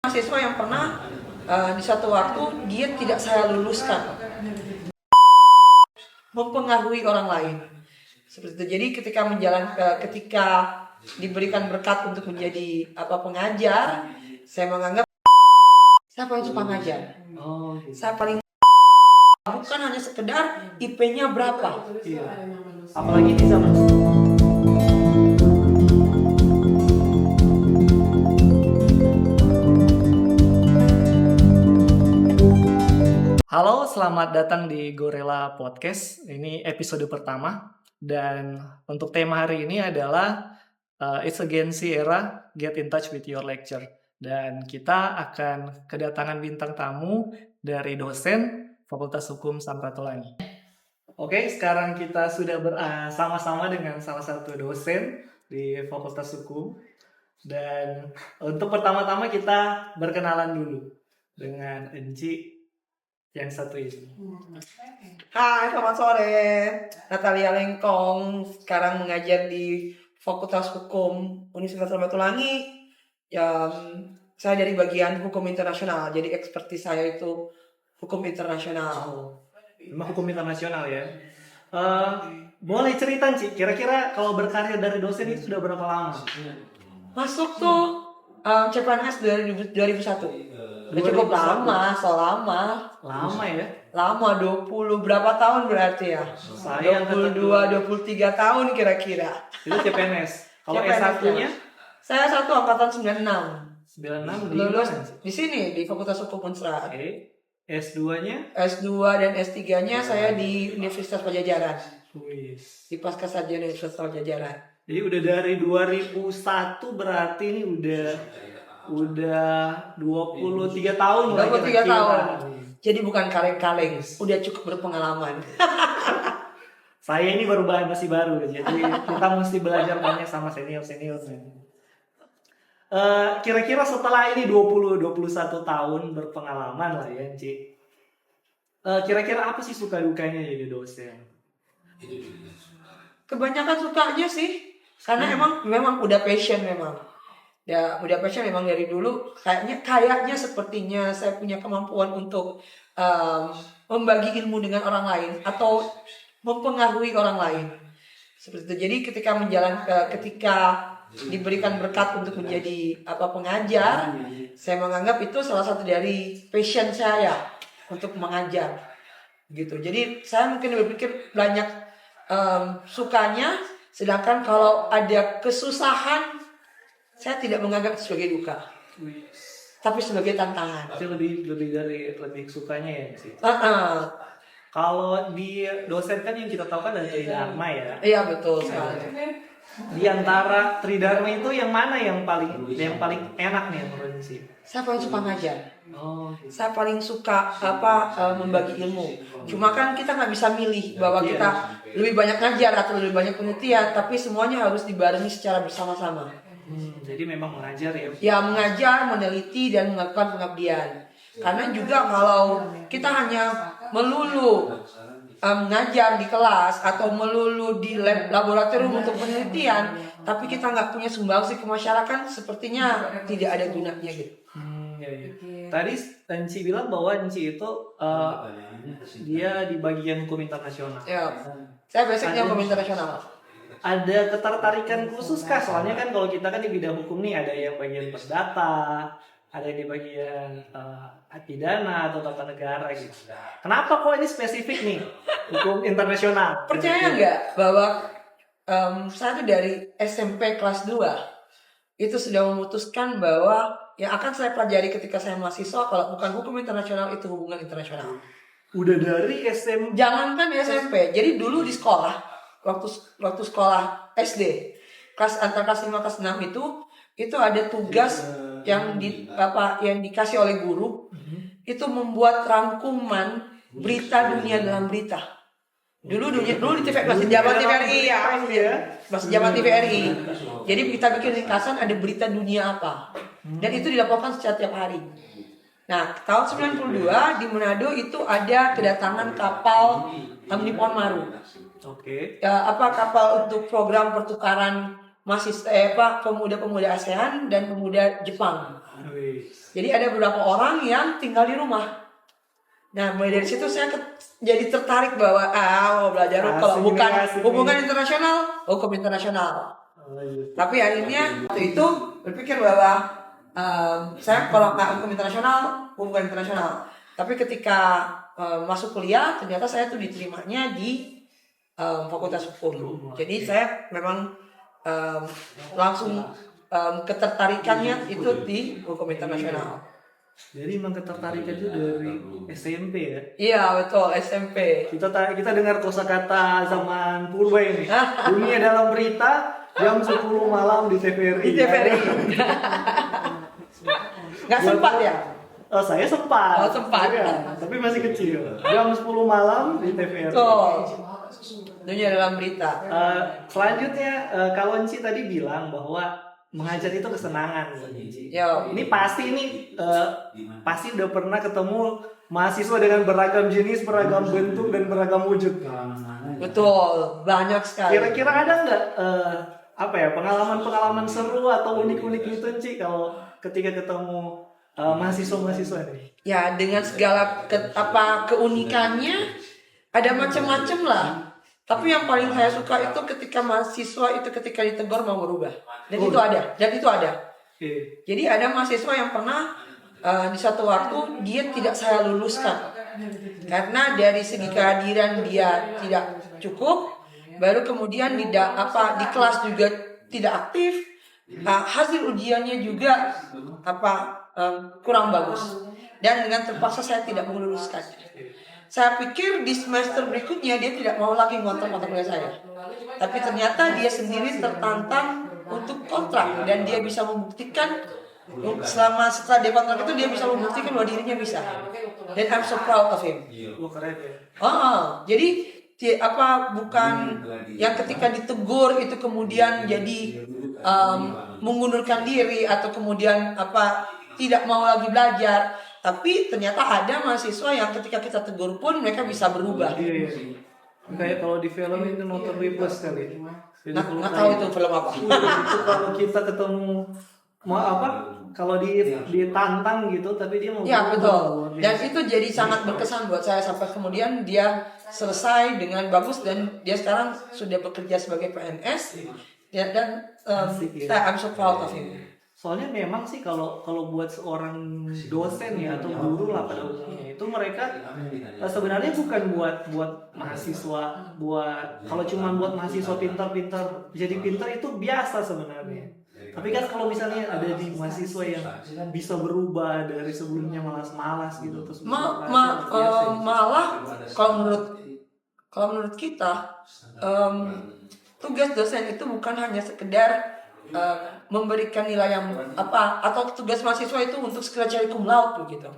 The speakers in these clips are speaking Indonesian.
Mahasiswa yang pernah di suatu waktu dia tidak saya luluskan, mempengaruhi orang lain. Seperti itu. Jadi ketika diberikan berkat untuk menjadi pengajar, saya menganggap saya paling suka ngajar. Saya paling bukan hanya sekedar IP-nya berapa. Iya. Apalagi di zaman Halo, selamat datang di Gorilla Podcast. Ini episode pertama dan untuk tema hari ini adalah It's Again Sierra, Get in Touch with Your Lecture. Dan kita akan kedatangan bintang tamu dari dosen Fakultas Hukum Samratulangi. Oke, sekarang kita sudah bersama-sama dengan salah satu dosen di Fakultas Hukum. Dan untuk pertama-tama kita berkenalan dulu dengan Enci yang satu ini. Hai, selamat sore. Natalia Lengkong, sekarang mengajar di Fakultas Hukum Universitas Samratulangi. Saya dari bagian hukum internasional, jadi ekspertis saya itu hukum internasional. Memang hukum internasional ya. Boleh cerita Ci, kira-kira kalau berkarir dari dosen itu sudah berapa lama? Masuk tuh CPNS 2001. Udah cukup lama. Lama ya? Lama, 20 berapa tahun berarti ya? Saya 22, 23 tahun kira-kira. Itu CPNS. Kalau CPNS S1-nya? Saya satu angkatan 96. 96 di Lulus mana? di sini di Fakultas Hukum Unsra. Oke. S2-nya? S2 dan S3-nya saya di Universitas Pajajaran. Wis. Di Pascasarjana Universitas Pajajaran. Jadi udah dari 2001 berarti ini udah 23 tahun lah 23 kira-kira. tahun. Jadi bukan kaleng-kaleng, udah cukup berpengalaman. Saya ini masih baru, jadi kita mesti belajar banyak sama senior-senior. Kira-kira setelah ini 21 tahun berpengalaman lah ya, Ci. Kira-kira apa sih suka dukanya jadi dosen? Kebanyakan sukanya sih, karena memang udah passion memang. Ya, udah passion memang dari dulu. Kayaknya sepertinya saya punya kemampuan untuk membagi ilmu dengan orang lain atau mempengaruhi orang lain. Seperti itu. Jadi ketika diberikan berkat untuk menjadi pengajar, saya menganggap itu salah satu dari passion saya untuk mengajar. Gitu. Jadi saya mungkin berpikir banyak sukanya, sedangkan kalau ada kesusahan saya tidak menganggap sebagai duka, tapi sebagai tantangan. Itu lebih sukanya ya sih. Kalau di dosen kan yang kita tahu kan ada Tridharma ya. Iya betul sekali. Di antara Tridharma itu yang mana yang paling enak nih menurut sih? Saya paling suka ngajar. Saya paling suka membagi ilmu. Cuma kan kita nggak bisa milih bahwa kita lebih banyak ngajar atau lebih banyak penelitian, tapi semuanya harus dibarengi secara bersama-sama. Jadi memang mengajar ya? Ya, mengajar, meneliti, dan melakukan pengabdian. Karena juga kalau kita hanya melulu mengajar di kelas atau melulu di laboratorium untuk penelitian, tapi kita nggak punya sumbangsi ke masyarakat, sepertinya tidak ada gunanya gitu. Ya. Tadi Enci bilang bahwa Enci itu dia di bagian hukum internasional. Ya, saya basicnya hukum internasional. Ada ketertarikan khusus kah? Soalnya kan kalau kita kan di bidang hukum nih ada yang bagian perdata, ada yang di bagian pidana atau tata negara gitu. Kenapa kok ini spesifik nih hukum internasional? Percaya nggak bahwa saya tuh dari SMP kelas 2 itu sudah memutuskan bahwa yang akan saya pelajari ketika saya mahasiswa kalau bukan hukum internasional itu hubungan internasional. Udah dari SMP? Jangankan di SMP, jadi dulu di sekolah waktu sekolah SD antara kelas 5 kelas 6 itu ada tugas yang dikasih oleh guru itu membuat rangkuman berita dunia dalam berita. Dulu di TV masih zaman TVRI ya. Masih zaman TVRI. Jadi kita bikin ringkasan ada berita dunia apa. Dan itu dilaporkan setiap hari. Nah, tahun 92 di Manado itu ada kedatangan kapal Nippon Maru. Oke. Kapal untuk program pertukaran pemuda-pemuda ASEAN dan pemuda Jepang. Jadi ada beberapa orang yang tinggal di rumah. Nah, mulai dari situ saya jadi tertarik bahwa mau belajar kalau bukan hubungan internasional, hukum internasional. Tapi akhirnya waktu itu berpikir bahwa saya kalau nggak hukum internasional, hubungan internasional. Tapi ketika masuk kuliah, ternyata saya tuh diterimanya di Fakultas Hukum. Jadi saya memang langsung ketertarikannya itu di hukum internasional. Jadi memang ketertarikan itu dari SMP ya? Iya betul, SMP. Kita dengar kosakata zaman purba ini. Dunia dalam berita jam 10 malam di TVRI. Di TVRI. Nggak sempat ya? Oh, saya sempat. Oh, sempat. Ya, tapi masih kecil. Jam 10 malam di TVRI. Dunia dalam berita. Selanjutnya, Kak Onci tadi bilang bahwa mengajar itu kesenangan. Ini pasti udah pernah ketemu mahasiswa dengan beragam jenis, beragam bentuk, dan beragam wujud. Betul, banyak sekali. Kira-kira ada nggak pengalaman-pengalaman seru atau unik-unik gitu Ci kalau ketika ketemu mahasiswa-mahasiswa ini? Ya, dengan segala keunikannya ada macam-macam lah. Tapi yang paling saya suka itu ketika mahasiswa itu ketika ditegur mau berubah. Dan itu ada. Jadi ada mahasiswa yang pernah di satu waktu dia tidak saya luluskan. Karena dari segi kehadiran dia tidak cukup, baru kemudian di kelas juga tidak aktif. Hasil ujiannya juga kurang bagus. Dan dengan terpaksa saya tidak meluluskan. Saya pikir di semester berikutnya dia tidak mau lagi ngontrak mata kuliah saya. Tapi ternyata dia sendiri tertantang untuk kontrak dan dia bisa membuktikan setelah dia kontrak itu dia bisa membuktikan bahwa dirinya bisa. Dan I'm so proud of him. Keren ya. Jadi bukan yang ketika ditegur itu kemudian jadi mengundurkan diri atau kemudian tidak mau lagi belajar. Tapi ternyata ada mahasiswa yang ketika kita tegur pun mereka bisa berubah. Iya. Kayak kalau di film itu nonton Whiplash kali. Nggak tahu itu film apa. Itu kalau kita ketemu kalau ditantang gitu, tapi dia mau. Ya betul. Dan itu jadi sangat berkesan buat saya sampai kemudian dia selesai dengan bagus dan dia sekarang sudah bekerja sebagai PNS. Dan I'm so proud of him. Soalnya memang sih kalau buat seorang dosen ya atau guru lah pada umumnya itu mereka sebenarnya bukan buat mahasiswa, kalau cuma buat mahasiswa pintar-pintar jadi pintar itu biasa sebenarnya. Tapi kan kalau misalnya ada di mahasiswa yang bisa berubah dari sebelumnya malas-malas gitu terus malah kalau menurut kita tugas dosen itu bukan hanya sekedar memberikan nilai yang atau tugas mahasiswa itu untuk sekedar cari cum laude begitu.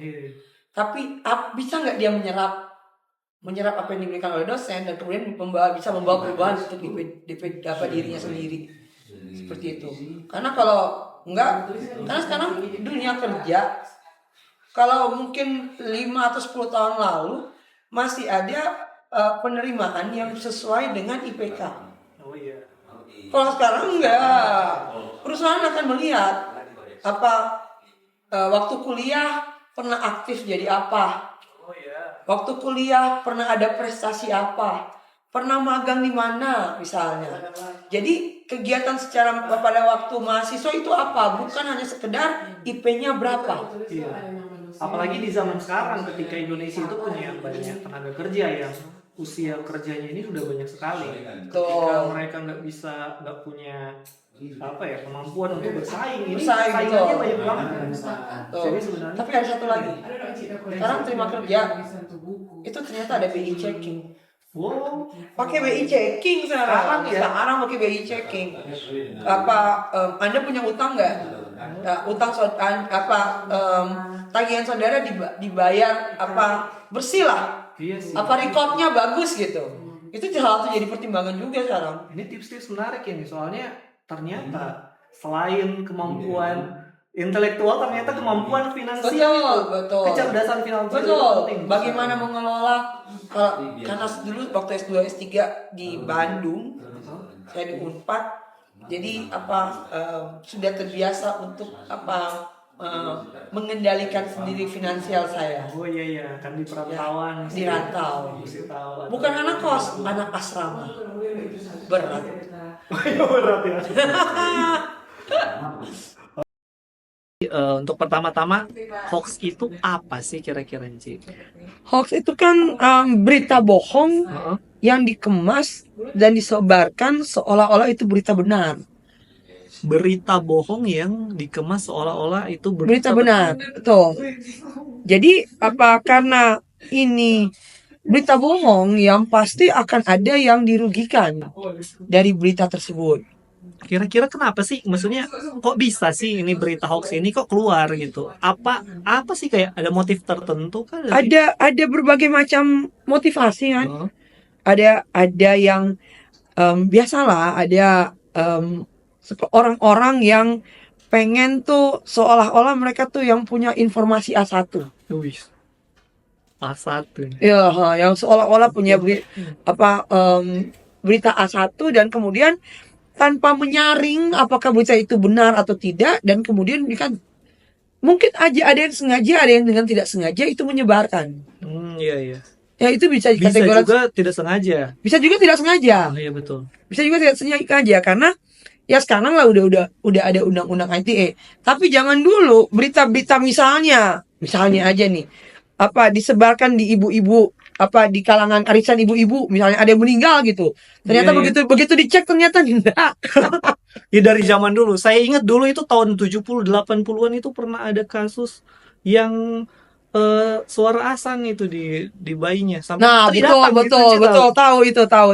Tapi bisa nggak dia menyerap apa yang diberikan oleh dosen dan kemudian bisa membawa perubahan untuk dirinya sendiri seperti itu. Karena kalau enggak, karena sekarang dunia kerja kalau mungkin 5 atau 10 tahun lalu masih ada penerimaan yang sesuai dengan IPK. Kalau sekarang enggak, perusahaan akan melihat waktu kuliah pernah aktif jadi apa, waktu kuliah pernah ada prestasi apa, pernah magang di mana misalnya. Jadi kegiatan secara pada waktu mahasiswa itu apa, bukan hanya sekedar IP-nya berapa. Apalagi di zaman sekarang ketika Indonesia itu punya banyak tenaga kerja yang usia kerjanya ini sudah banyak sekali. Ketika mereka nggak punya kemampuan untuk bersaing, ini saingannya banyak banget. Jadi sebenarnya. Tapi ada satu lagi. Sekarang terima kerja itu ternyata ada BI checking. Wow, pakai BI checking sekarang. Sekarang pakai BI checking. Anda punya utang nggak? Utang tagihan saudara dibayar bersih lah. Iya sih. Rekodnya bagus gitu. Itu hal itu jadi pertimbangan juga sekarang. Ini tips-tips menarik ya nih, soalnya ternyata selain kemampuan intelektual, ternyata kemampuan finansial, betul. Kecerdasan finansial penting. Bagaimana mengelola? Karena dulu waktu S2 S3 di Bandung, saya di Unpad, jadi sudah terbiasa untuk eh, mengendalikan sendiri finansial saya Oh iya, kan di perantauan. di rantau. Mesti tahu. Bukan anak kos, anak asrama. Berat. Berat ya. Untuk pertama-tama, hoax itu apa sih kira-kira, Ci? Hoax itu kan berita bohong Heeh. yang dikemas dan disebarkan seolah-olah itu berita benar. Berita bohong yang dikemas seolah-olah itu Berita benar, betul. Jadi karena ini berita bohong, yang pasti akan ada yang dirugikan dari berita tersebut. Kira-kira kenapa sih? Maksudnya kok bisa sih ini berita hoax ini kok keluar gitu? Apa sih, kayak ada motif tertentu kan? Ada berbagai macam motivasi kan. Heeh. Ada yang biasalah, ada orang-orang yang pengen tuh seolah-olah mereka tuh yang punya informasi A1. Wih, A1. Ya, yang seolah-olah punya berita A1, dan kemudian tanpa menyaring apakah berita itu benar atau tidak, dan kemudian kan mungkin aja ada yang sengaja, ada yang dengan tidak sengaja itu menyebarkan. Iya. Ya itu bisa Bisa dikategorikan, juga tidak sengaja. bisa juga tidak sengaja. Iya betul. Bisa juga tidak sengaja, karena ya sekarang lah udah ada undang-undang ITE. Tapi jangan dulu berita-berita misalnya aja nih, disebarkan di ibu-ibu, di kalangan arisan ibu-ibu, misalnya ada yang meninggal gitu. Ternyata Iya. begitu dicek ternyata tidak. Ya dari zaman dulu. Saya ingat dulu itu tahun 70 80-an itu pernah ada kasus yang suara asang itu di bayinya sampai Nah, istri datang gitu, Ci, betul,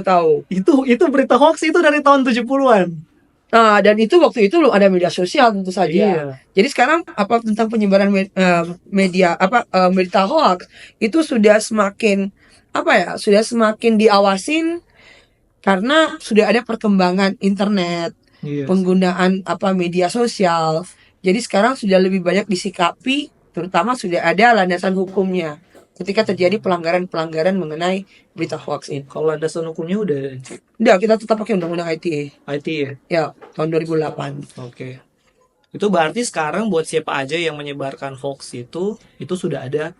tahu. Itu berita hoax itu dari tahun 70-an. Nah, dan itu waktu itu belum ada media sosial tentu saja. Iya. Jadi sekarang tentang penyebaran berita hoax itu sudah semakin sudah semakin diawasin karena sudah ada perkembangan internet, Iya. penggunaan media sosial. Jadi sekarang sudah lebih banyak disikapi, terutama sudah ada landasan hukumnya ketika terjadi pelanggaran mengenai berita hoax ini. Kalau landasan hukumnya udah Udah, kita tetap pakai undang-undang ITE. IT ya. Ya, tahun 2008. Oke. Itu berarti sekarang buat siapa aja yang menyebarkan hoax itu sudah ada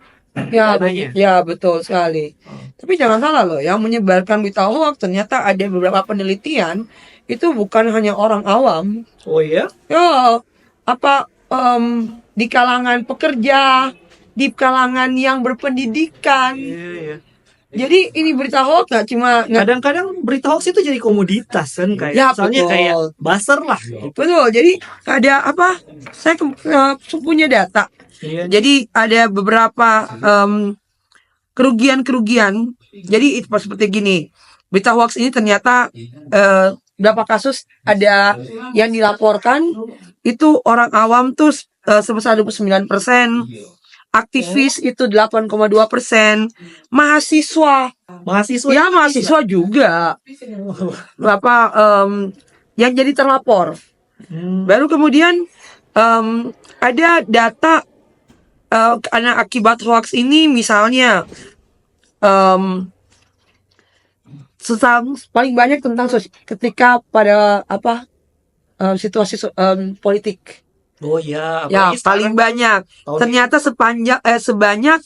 Ya, dananya. ya betul sekali. Tapi jangan salah loh, yang menyebarkan berita hoax ternyata ada beberapa penelitian itu bukan hanya orang awam. Oh iya? Ya, di kalangan pekerja, di kalangan yang berpendidikan. Iya. Jadi ini berita hoax nggak cuma Kadang-kadang berita hoax itu jadi komoditas kan, kayak Ya, misalnya betul. kayak buzzer lah. betul. Jadi ada saya punya data. Iya. Jadi ada beberapa kerugian. Jadi itu seperti gini. Berita hoax ini ternyata berapa kasus ada yang dilaporkan itu orang awam tuh sebesar 29%, aktivis itu 8,2%, mahasiswa Mahasiswa. mahasiswa juga yang jadi terlapor. Baru kemudian ada data karena akibat hoax ini, misalnya paling banyak tentang ketika pada situasi politik. Oh iya, Ya, apalagi paling sekarang banyak. tahun Ternyata sebanyak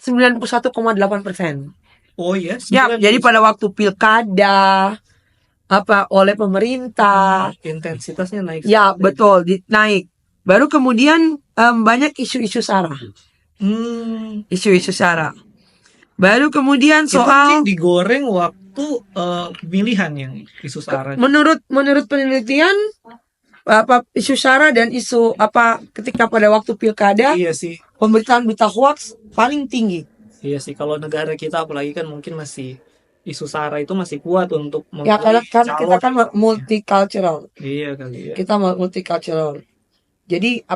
91,8%. Oh iya, Ya, jadi pada waktu pilkada oleh pemerintah, intensitasnya naik. ya betul naik. Baru kemudian banyak isu-isu sara. Isu-isu sara. Baru kemudian Itu soal digoreng waktu pemilihan yang isu sara. menurut penelitian isu sara dan isu ketika pada waktu pilkada, Iya sih. pemberitaan berita hoax paling tinggi. Iya sih, kalau negara kita apalagi kan mungkin masih isu sara itu masih kuat untuk Ya, karena memilih kita kan multicultural. Iya kali ya. Kita multicultural. Jadi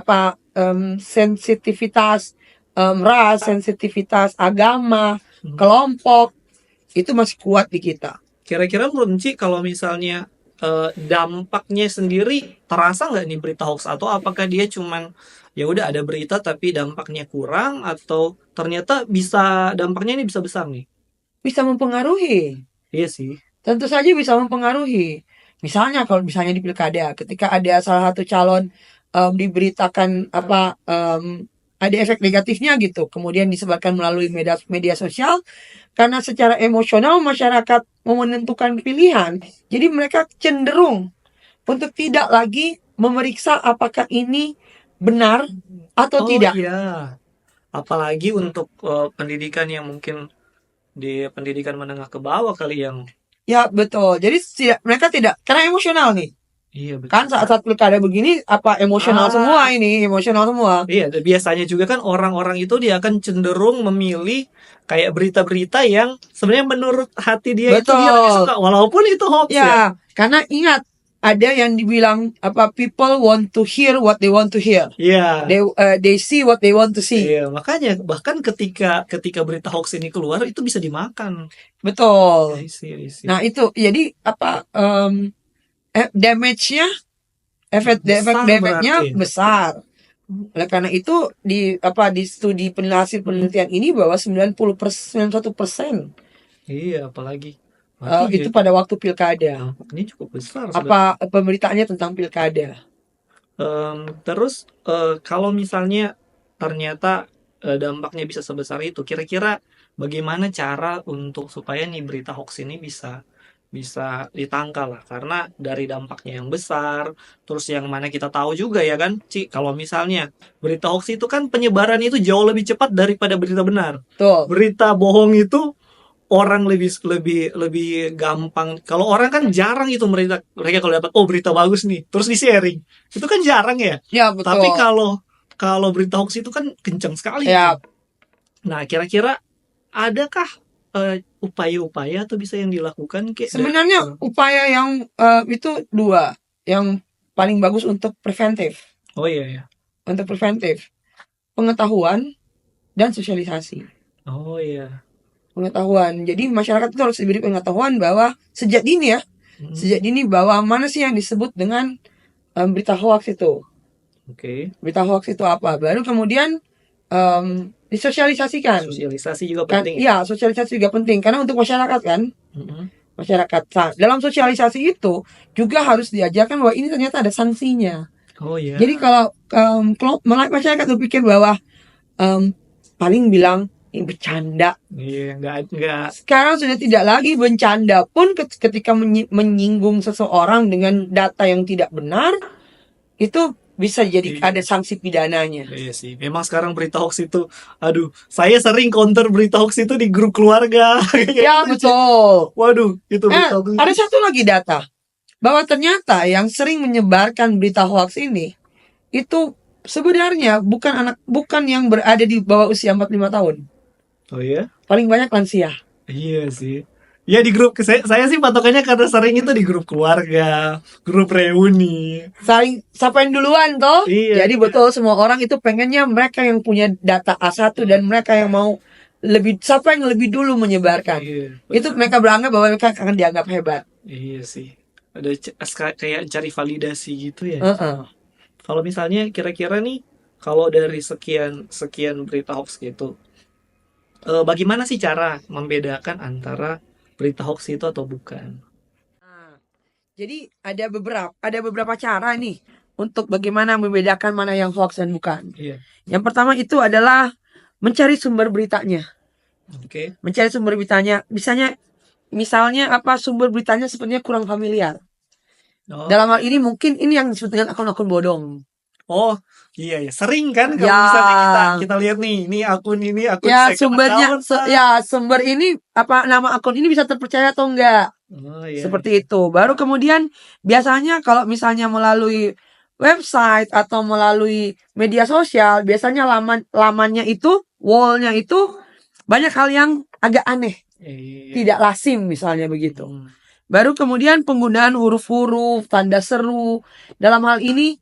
sensitivitas ras, sensitivitas agama, kelompok itu masih kuat di kita. Kira-kira menurut Ci, kalau misalnya dampaknya sendiri terasa nggak nih berita hoax, atau apakah dia cuman ya udah ada berita tapi dampaknya kurang, atau ternyata dampaknya ini bisa besar nih? Bisa mempengaruhi. Iya sih. Tentu saja bisa mempengaruhi. Misalnya kalau misalnya di pilkada, ketika ada salah satu calon diberitakan ada efek negatifnya gitu, kemudian disebarkan melalui media media sosial, karena secara emosional masyarakat mau menentukan pilihan, jadi mereka cenderung untuk tidak lagi memeriksa apakah ini benar atau Oh tidak. iya, apalagi untuk pendidikan yang mungkin di pendidikan menengah ke bawah kali yang Ya betul. Jadi mereka tidak, karena emosional nih. iya Kan betul. saat-saat pilkada begini apa emosional semua Ah, ini, emosional semua. iya, biasanya juga kan orang-orang itu dia akan cenderung memilih kayak berita-berita yang sebenarnya menurut hati dia itu dia lebih Betul. suka, walaupun itu hoax ya. Ya, karena ingat ada yang dibilang apa, people want to hear what they want to hear. Iya, They see what they want to see. iya, makanya bahkan ketika ketika berita hoax ini keluar itu bisa dimakan. Betul. I see, I see. Nah, itu jadi apa, damage-nya, Besar efeknya berarti. besar. Oleh karena itu di studi hasil Mm-mm. penelitian ini bahwa 91% Iya, apalagi berarti ya itu pada waktu pilkada. dampaknya cukup besar Apa sebenarnya. pemberitaannya tentang pilkada? Terus kalau misalnya ternyata dampaknya bisa sebesar itu, kira-kira bagaimana cara untuk supaya nih berita hoax ini bisa bisa ditangkal lah? Karena dari dampaknya yang besar, terus yang mana kita tahu juga ya kan, Ci, kalau misalnya berita hoax itu kan penyebaran itu jauh lebih cepat daripada berita benar. Tuh, Berita bohong itu orang lebih lebih lebih gampang. Kalau orang kan jarang itu mereka mereka kalau dapat oh berita bagus nih, terus di sharing. Itu kan jarang ya. ya Tapi betul. kalau kalau berita hoax itu kan kencang sekali itu. Ya, Nah, kira-kira adakah upaya-upaya atau bisa yang dilakukan kayak sebenarnya upaya yang itu dua yang paling bagus untuk preventif. oh iya ya. Untuk preventif, pengetahuan dan sosialisasi. Oh iya. Pengetahuan. Jadi masyarakat itu harus diberi pengetahuan bahwa sejak dini ya, Hmm, sejak dini bahwa mana sih yang disebut dengan berita hoax itu. oke. Berita hoax itu apa? Baru kemudian disosialisasikan. Sosialisasi juga Kan, penting ya. iya, sosialisasi juga penting karena untuk masyarakat kan, Mm-mm. masyarakat. Nah, dalam sosialisasi itu juga harus diajarkan bahwa ini ternyata ada sanksinya. Oh Jadi ya. kalau masyarakat berpikir bahwa paling bilang ini bercanda. Iya, nggak. Sekarang sudah tidak lagi bercanda pun ketika menyinggung seseorang dengan data yang tidak benar, itu bisa jadi Iya. ada sanksi pidananya. Iya sih, memang sekarang berita hoax itu, aduh, saya sering counter berita hoax itu di grup keluarga, kayak Ya gitu, Ci. betul. Waduh, itu berita hoax itu. Ada satu lagi data bahwa ternyata yang sering menyebarkan berita hoax ini itu sebenarnya bukan yang berada di bawah usia 45 tahun. Oh iya? Paling banyak lansia. Iya sih. Ya di grup, saya sih patokannya karena sering itu di grup keluarga, grup reuni. Saling siapa yang duluan toh? Iya, Jadi betul semua orang itu pengennya mereka yang punya data A1 dan mereka yang mau siapa yang lebih dulu menyebarkan. iya, Itu benar. mereka beranggap bahwa mereka akan dianggap hebat. Iya sih. Ada kayak cari validasi gitu ya. Heeh. Kalau misalnya kira-kira nih, kalau dari sekian sekian berita hoax gitu, bagaimana sih cara membedakan antara berita hoax itu atau bukan? Nah, jadi ada beberapa cara nih untuk bagaimana membedakan mana yang hoax dan bukan. Iya, Yang pertama itu adalah mencari sumber beritanya. oke. Mencari sumber beritanya, misalnya apa, sumber beritanya sepertinya kurang familiar. Oh, Dalam hal ini mungkin ini yang disebut dengan akun-akun bodong. oh, iya ya. Sering kan kalau Ya, misalnya kita lihat nih, ini akun ya second account. sumber ini apa, nama akun ini bisa terpercaya atau enggak? Oh iya, Seperti itu. Baru kemudian biasanya kalau misalnya melalui website atau melalui media sosial, biasanya lamannya itu, wallnya itu banyak hal yang agak aneh, iya. tidak lazim misalnya begitu. Hmm. Baru kemudian penggunaan huruf-huruf, tanda seru, dalam hal ini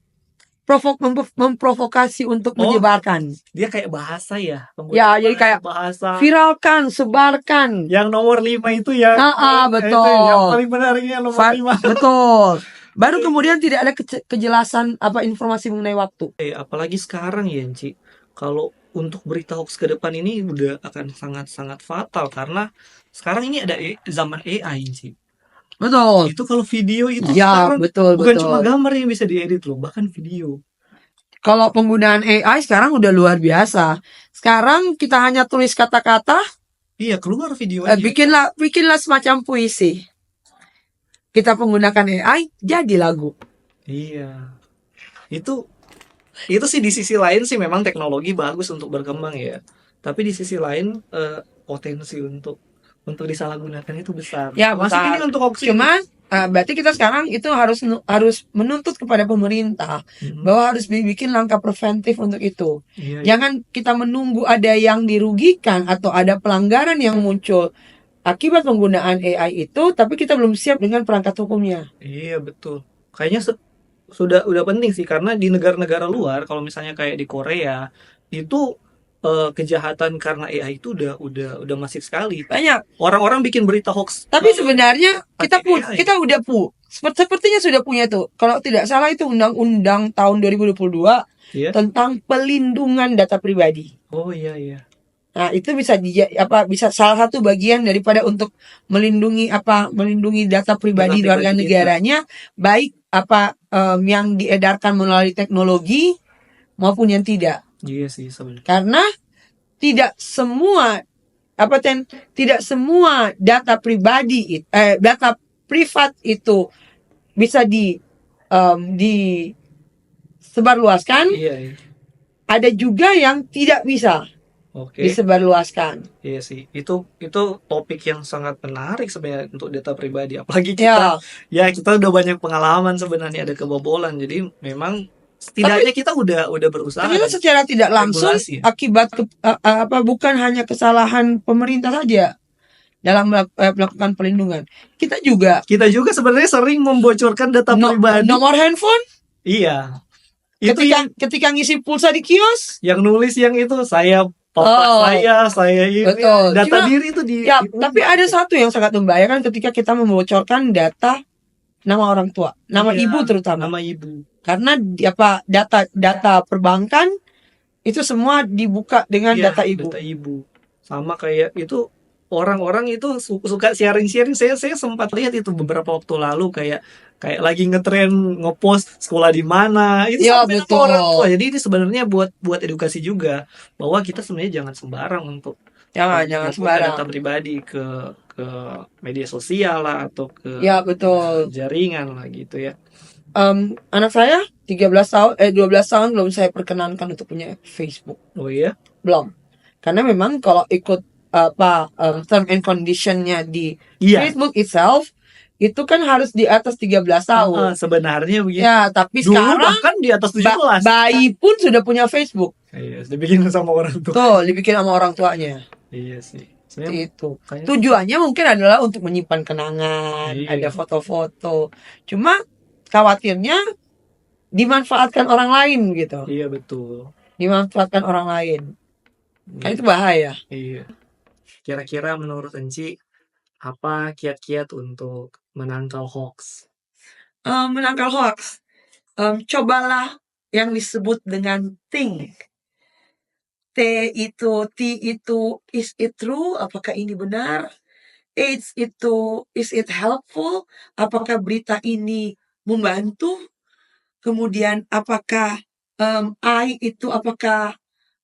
memprovokasi untuk Oh, menyebarkan. dia kayak bahasa ya, Ya, jadi kayak bahasa. viralkan, sebarkan. Yang nomor 5 itu ya, itu Betul. yang paling menarik yang nomor 5. Betul. Baru kemudian tidak ada kejelasan apa informasi mengenai waktu. Apalagi sekarang ya, Ci. Kalau untuk berita hoax ke depan ini udah akan sangat-sangat fatal karena sekarang ini ada zaman AI, Ci. Betul. Itu kalau video itu Ya, sekarang betul, bukan cuma betul. gambar yang bisa diedit loh, bahkan video. Kalau penggunaan AI sekarang udah luar biasa. Sekarang kita hanya tulis kata-kata, Iya, keluar videonya. bikinlah semacam puisi. Kita menggunakan AI, jadi lagu. Iya. Itu sih di sisi lain sih memang teknologi bagus untuk berkembang ya. Tapi di sisi lain potensi untuk disalahgunakan itu besar. Ya, Masuk besar. ini untuk hoax ini. Cuman berarti kita sekarang itu harus menuntut kepada pemerintah bahwa harus dibikin langkah preventif untuk itu. Iya, Jangan kita menunggu ada yang dirugikan atau ada pelanggaran yang muncul akibat penggunaan AI itu, tapi kita belum siap dengan perangkat hukumnya. iya betul. Kayaknya udah penting sih karena di negara-negara luar kalau misalnya kayak di Korea itu kejahatan karena AI itu udah masif sekali. Banyak. Orang-orang bikin berita hoax. Tapi sebenarnya AI. kita udah sepertinya sudah punya tuh. Kalau tidak salah itu undang-undang tahun 2022 Iya. tentang pelindungan data pribadi. Oh iya. Nah, itu bisa bisa salah satu bagian daripada untuk melindungi data pribadi warga negaranya, baik yang diedarkan melalui teknologi maupun yang tidak. Iya sih sebenarnya. Karena tidak semua data pribadi data privat itu bisa disebarluaskan. Iya. Ada juga yang tidak bisa disebarluaskan. Iya sih, itu topik yang sangat menarik sebenarnya untuk data pribadi. Apalagi kita udah banyak pengalaman sebenarnya ada kebobolan. Jadi memang setidaknya kita udah berusaha. Tapi secara tidak langsung akibat bukan hanya kesalahan pemerintah saja dalam melakukan pelindungan. Kita juga sebenarnya sering membocorkan data pribadi. Nomor handphone? Iya. Ketika ngisi pulsa di kios, yang nulis yang itu saya saya ini. Betul. Data diri itu tapi ada satu yang sangat membahayakan ketika kita membocorkan data nama orang tua, nama ibu terutama. Nama ibu. Karena data perbankan itu semua dibuka dengan data ibu. Data ibu. Sama kayak itu orang-orang itu suka sharing-sharing. Saya sempat lihat itu beberapa waktu lalu kayak lagi ngetren ngepost sekolah di mana itu sampai nama orang tua. Jadi ini sebenarnya buat edukasi juga bahwa kita sebenarnya jangan sembarang untuk jangan sembarang data pribadi ke media sosial lah atau ke jaringan lah gitu ya. Anak saya 12 tahun belum saya perkenankan untuk punya Facebook. Oh iya? Belum. Karena memang kalau ikut term and conditionnya di Facebook itself itu kan harus di atas 13 tahun. Sebenarnya begitu. Ya, tapi dulu sekarang bahkan di atas 17. Bayi pun sudah punya Facebook. Iya, dibikin sama orang tua. Tuh, dibikin sama orang tuanya. Iya sih. Itu. Tujuannya mungkin adalah untuk menyimpan kenangan, ada foto-foto. Cuma khawatirnya dimanfaatkan orang lain gitu. Iya, betul. Dimanfaatkan orang lain. Kan itu bahaya. Iya. Kira-kira menurut Enci apa kiat-kiat untuk menangkal hoax? Menangkal hoax. Cobalah yang disebut dengan think. T itu, is it true? Apakah ini benar? H itu, is it helpful? Apakah berita ini membantu? Kemudian apakah I itu, apakah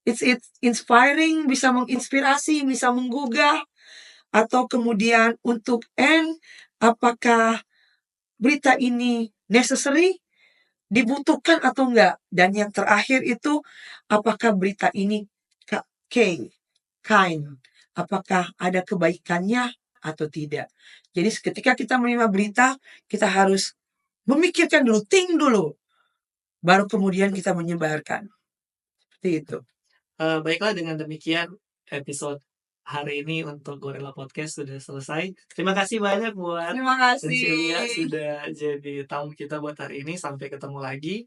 it's inspiring, bisa menginspirasi, bisa menggugah? Atau kemudian untuk N, apakah berita ini necessary? Dibutuhkan atau enggak? Dan yang terakhir itu, apakah berita ini kind? Apakah ada kebaikannya atau tidak? Jadi ketika kita menerima berita, kita harus memikirkan dulu, think dulu, baru kemudian kita menyebarkan. Seperti itu. Baiklah, dengan demikian episode hari ini untuk Gorilla Podcast sudah selesai. Terima kasih banyak buat Cecilia sudah jadi tamu kita buat hari ini. Sampai ketemu lagi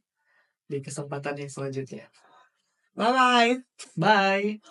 di kesempatan yang selanjutnya. Bye. Bye.